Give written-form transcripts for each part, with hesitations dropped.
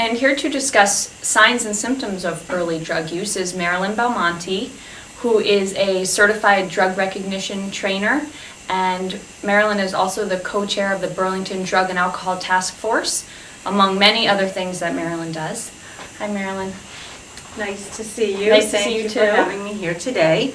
And here to discuss signs and symptoms of early drug use is Marilyn Belmonte, who is a certified drug recognition trainer. And Marilyn is also the co-chair of the Burlington Drug and Alcohol Task Force, among many other things that Marilyn does. Hi, Marilyn. Nice to see you. Nice to see you too. Thank you for having me here today.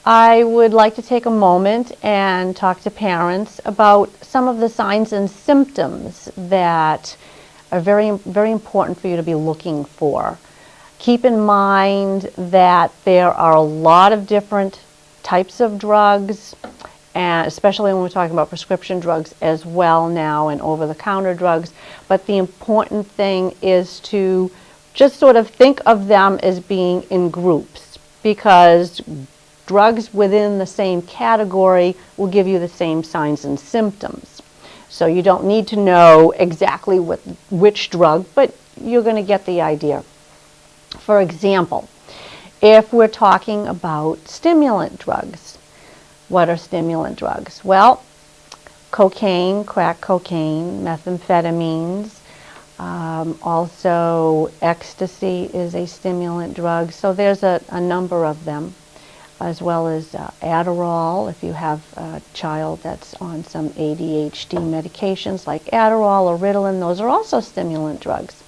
I would like to take a moment and talk to parents about some of the signs and symptoms that are very, very important for you to be looking for. Keep in mind that there are a lot of different types of drugs, and especially when we're talking about prescription drugs as well now and over-the-counter drugs. But the important thing is to just sort of think of them as being in groups, because drugs within the same category will give you the same signs and symptoms. So you don't need to know exactly which drug, but you're going to get the idea. For example, if we're talking about stimulant drugs, what are stimulant drugs? Well, cocaine, crack cocaine, methamphetamines, also ecstasy is a stimulant drug. So there's a number of them, as well as Adderall. If you have a child that's on some ADHD medications like Adderall or Ritalin, those are also stimulant drugs.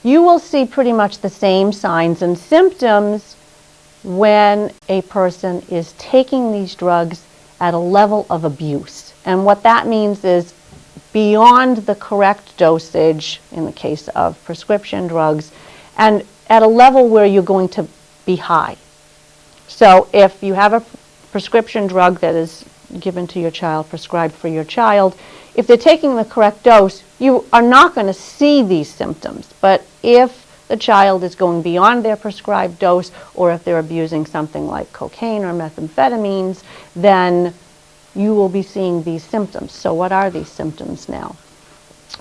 You will see pretty much the same signs and symptoms when a person is taking these drugs at a level of abuse. And what that means is beyond the correct dosage in the case of prescription drugs, and at a level where you're going to be high. So if you have a prescription drug that is given to your child, prescribed for your child, if they're taking the correct dose, you are not going to see these symptoms. But if the child is going beyond their prescribed dose, or if they're abusing something like cocaine or methamphetamines, then you will be seeing these symptoms. So what are these symptoms now?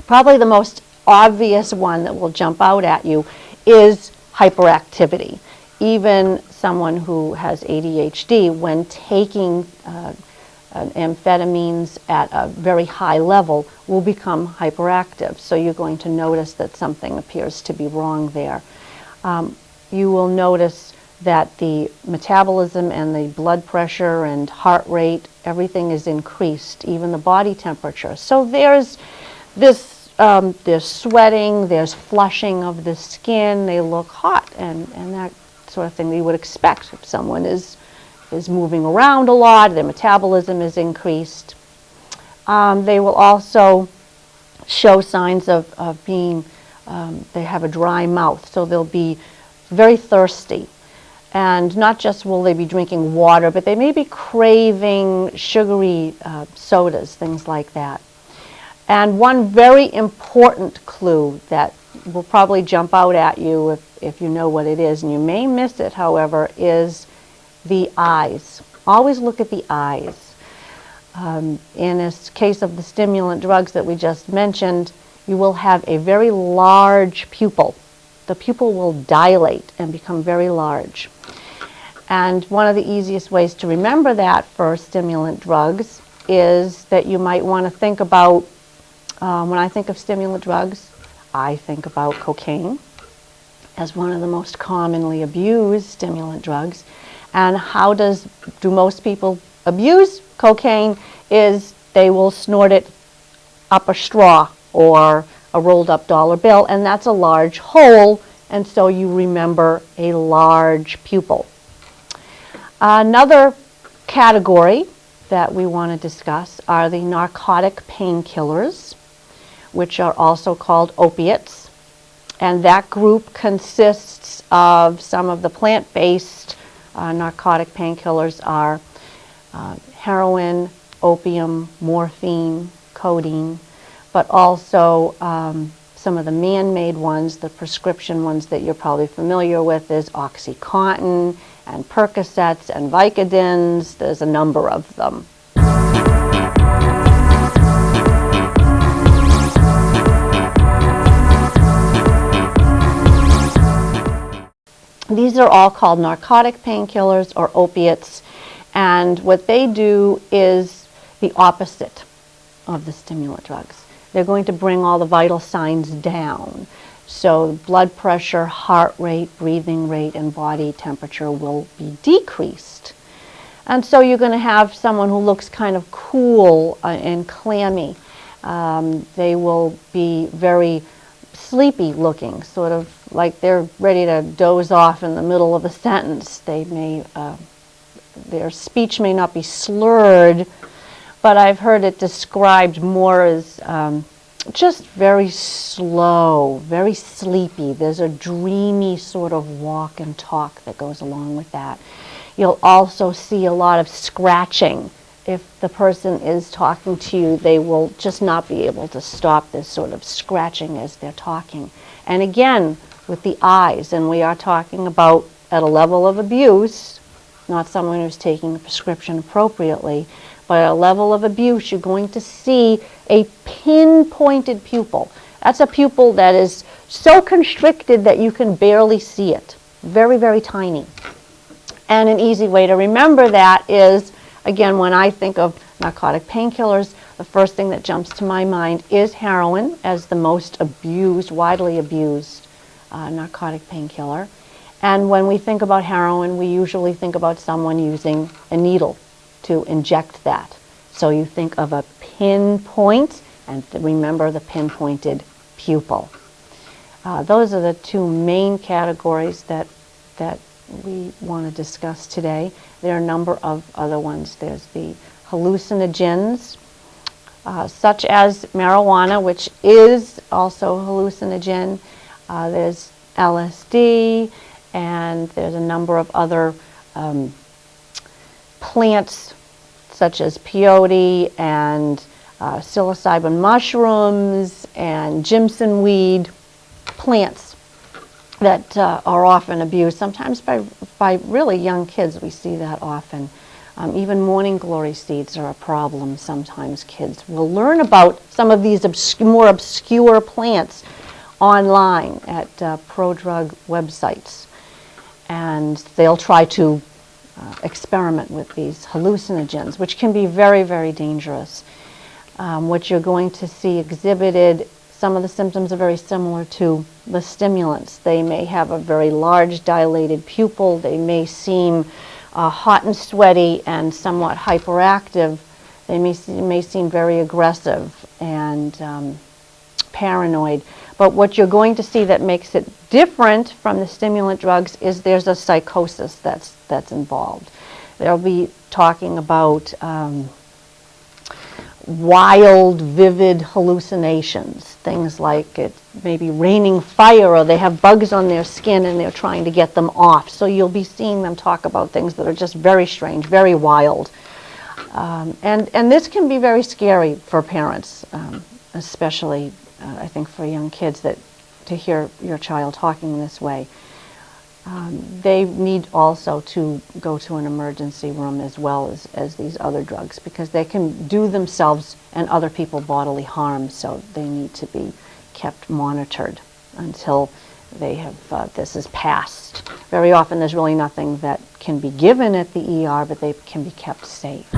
Probably the most obvious one that will jump out at you is hyperactivity. Even someone who has ADHD, when taking amphetamines at a very high level, will become hyperactive. So you're going to notice that something appears to be wrong there. You will notice that the metabolism and the blood pressure and heart rate, everything is increased, even the body temperature. So there's this, there's sweating, there's flushing of the skin, they look hot, and that sort of thing that you would expect if someone is moving around a lot, their metabolism is increased. They will also show signs of being, they have a dry mouth, so they'll be very thirsty. And not just will they be drinking water, but they may be craving sugary sodas, things like that. And one very important clue that will probably jump out at you if you know what it is, and you may miss it, however, is the eyes. Always look at the eyes. In this case of the stimulant drugs that we just mentioned, you will have a very large pupil. The pupil will dilate and become very large. And one of the easiest ways to remember that for stimulant drugs is that you might want to think about, when I think of stimulant drugs, I think about cocaine as one of the most commonly abused stimulant drugs. And how do most people abuse cocaine? Is they will snort it up a straw or a rolled up dollar bill, and that's a large hole, and so you remember a large pupil. Another category that we want to discuss are the narcotic painkillers, which are also called opiates. And that group consists of some of the plant-based narcotic painkillers are heroin, opium, morphine, codeine, but also some of the man-made ones, the prescription ones that you're probably familiar with is OxyContin and Percocets and Vicodins. There's a number of them. These These are all called narcotic painkillers or opiates, and what they do is the opposite of the stimulant drugs. They're going to bring all the vital signs down. So blood pressure, heart rate, breathing rate, and body temperature will be decreased. And so you're going to have someone who looks kind of cool and clammy. They will be very sleepy looking, sort of like they're ready to doze off in the middle of a sentence. They may, their speech may not be slurred, but I've heard it described more as just very slow, very sleepy. There's a dreamy sort of walk and talk that goes along with that. You'll also see a lot of scratching. If the person is talking to you, they will just not be able to stop this sort of scratching as they're talking. And again, with the eyes, and we are talking about at a level of abuse, not someone who's taking a prescription appropriately, but at a level of abuse, you're going to see a pinpointed pupil. That's a pupil that is so constricted that you can barely see it. Very, very tiny. And an easy way to remember that is, again, when I think of narcotic painkillers, the first thing that jumps to my mind is heroin as the most abused, widely abused narcotic painkiller. And when we think about heroin, we usually think about someone using a needle to inject that. So you think of a pinpoint, and remember the pinpointed pupil. Those are the two main categories that we want to discuss today. There are a number of other ones. There's the hallucinogens, such as marijuana, which is also hallucinogen. There's LSD, and there's a number of other plants, such as peyote and psilocybin mushrooms and Jimson weed, plants that are often abused, sometimes by really young kids. We see that often. Even morning glory seeds are a problem. Sometimes kids will learn about some of these more obscure plants online at pro-drug websites, and they'll try to experiment with these hallucinogens, which can be very, very dangerous. What you're going to see exhibited, some of the symptoms are very similar to the stimulants. They may have a very large dilated pupil. They may seem hot and sweaty and somewhat hyperactive. They may seem very aggressive and paranoid. But what you're going to see that makes it different from the stimulant drugs is there's a psychosis that's involved. They'll be talking about wild, vivid hallucinations, things like it may be raining fire, or they have bugs on their skin and they're trying to get them off. So you'll be seeing them talk about things that are just very strange, very wild. And this can be very scary for parents, especially I think for young kids, that to hear your child talking this way. They need also to go to an emergency room as well as these other drugs, because they can do themselves and other people bodily harm, so they need to be kept monitored until they have this is passed. Very often there's really nothing that can be given at the ER, but they can be kept safe.